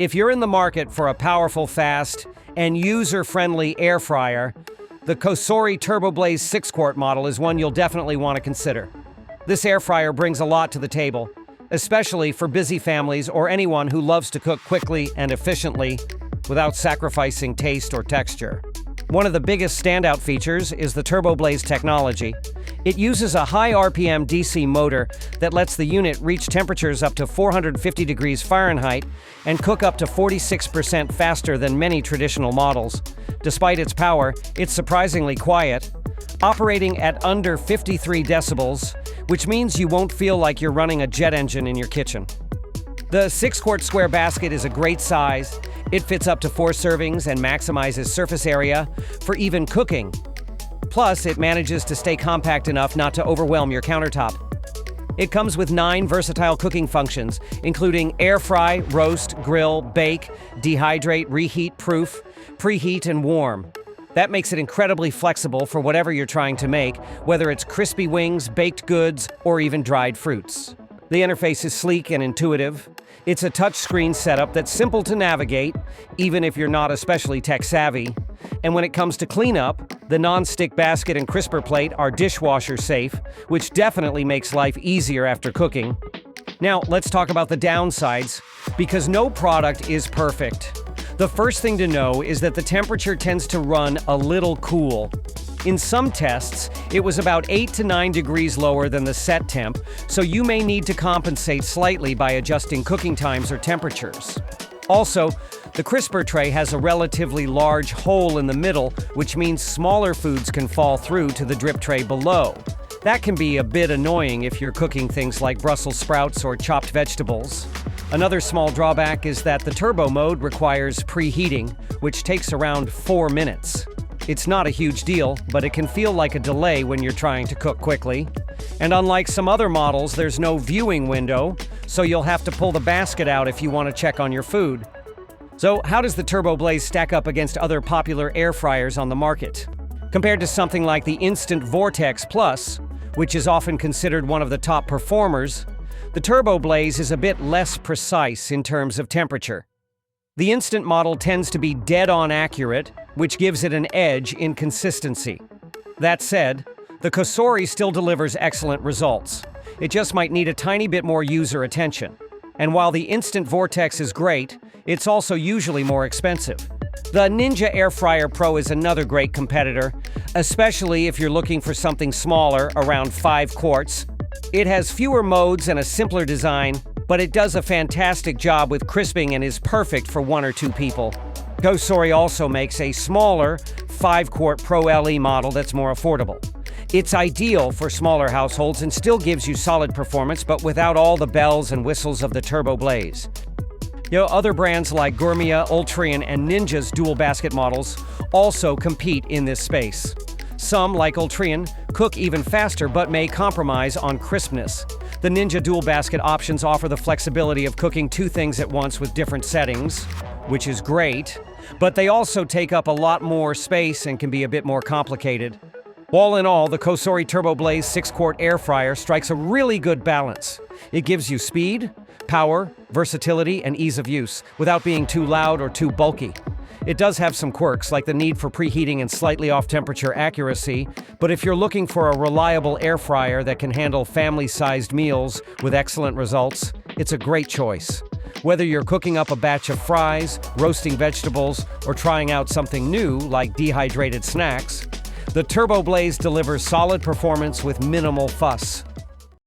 If you're in the market for a powerful, fast, and user-friendly air fryer, the Cosori Turboblaze 6-quart model is one you'll definitely want to consider. This air fryer brings a lot to the table, especially for busy families or anyone who loves to cook quickly and efficiently without sacrificing taste or texture. One of the biggest standout features is the Turboblaze technology. It uses a high RPM DC motor that lets the unit reach temperatures up to 450 degrees Fahrenheit and cook up to 46% faster than many traditional models. Despite its power, it's surprisingly quiet, operating at under 53 decibels, which means you won't feel like you're running a jet engine in your kitchen. The 6-quart square basket is a great size. It fits up to 4 servings and maximizes surface area for even cooking. Plus, it manages to stay compact enough not to overwhelm your countertop. It comes with 9 versatile cooking functions, including air fry, roast, grill, bake, dehydrate, reheat, proof, preheat, and warm. That makes it incredibly flexible for whatever you're trying to make, whether it's crispy wings, baked goods, or even dried fruits. The interface is sleek and intuitive. It's a touchscreen setup that's simple to navigate, even if you're not especially tech-savvy. And when it comes to cleanup, the non-stick basket and crisper plate are dishwasher safe, which definitely makes life easier after cooking. Now, let's talk about the downsides, because no product is perfect. The first thing to know is that the temperature tends to run a little cool. In some tests, it was about 8 to 9 degrees lower than the set temp, so you may need to compensate slightly by adjusting cooking times or temperatures. Also, the crisper tray has a relatively large hole in the middle, which means smaller foods can fall through to the drip tray below. That can be a bit annoying if you're cooking things like Brussels sprouts or chopped vegetables. Another small drawback is that the turbo mode requires preheating, which takes around 4 minutes. It's not a huge deal, but it can feel like a delay when you're trying to cook quickly. And unlike some other models, there's no viewing window, so you'll have to pull the basket out if you want to check on your food. So how does the Turboblaze stack up against other popular air fryers on the market? Compared to something like the Instant Vortex Plus, which is often considered one of the top performers, the Turboblaze is a bit less precise in terms of temperature. The Instant model tends to be dead-on accurate, which gives it an edge in consistency. That said, the Cosori still delivers excellent results. It just might need a tiny bit more user attention. And while the Instant Vortex is great, it's also usually more expensive. The Ninja Air Fryer Pro is another great competitor, especially if you're looking for something smaller, around 5 quarts. It has fewer modes and a simpler design, but it does a fantastic job with crisping and is perfect for 1 or 2 people. Cosori also makes a smaller 5-quart Pro LE model that's more affordable. It's ideal for smaller households and still gives you solid performance, but without all the bells and whistles of the Turboblaze. Other brands like Gourmet, Ultrian, and Ninja's dual basket models also compete in this space. Some, like Ultrian, cook even faster but may compromise on crispness. The Ninja dual basket options offer the flexibility of cooking 2 things at once with different settings, which is great, but they also take up a lot more space and can be a bit more complicated. All in all, the Cosori Turboblaze 6-quart air fryer strikes a really good balance. It gives you speed, power, versatility, and ease of use without being too loud or too bulky. It does have some quirks, like the need for preheating and slightly off-temperature accuracy, but if you're looking for a reliable air fryer that can handle family-sized meals with excellent results, it's a great choice. Whether you're cooking up a batch of fries, roasting vegetables, or trying out something new like dehydrated snacks, the Turboblaze delivers solid performance with minimal fuss.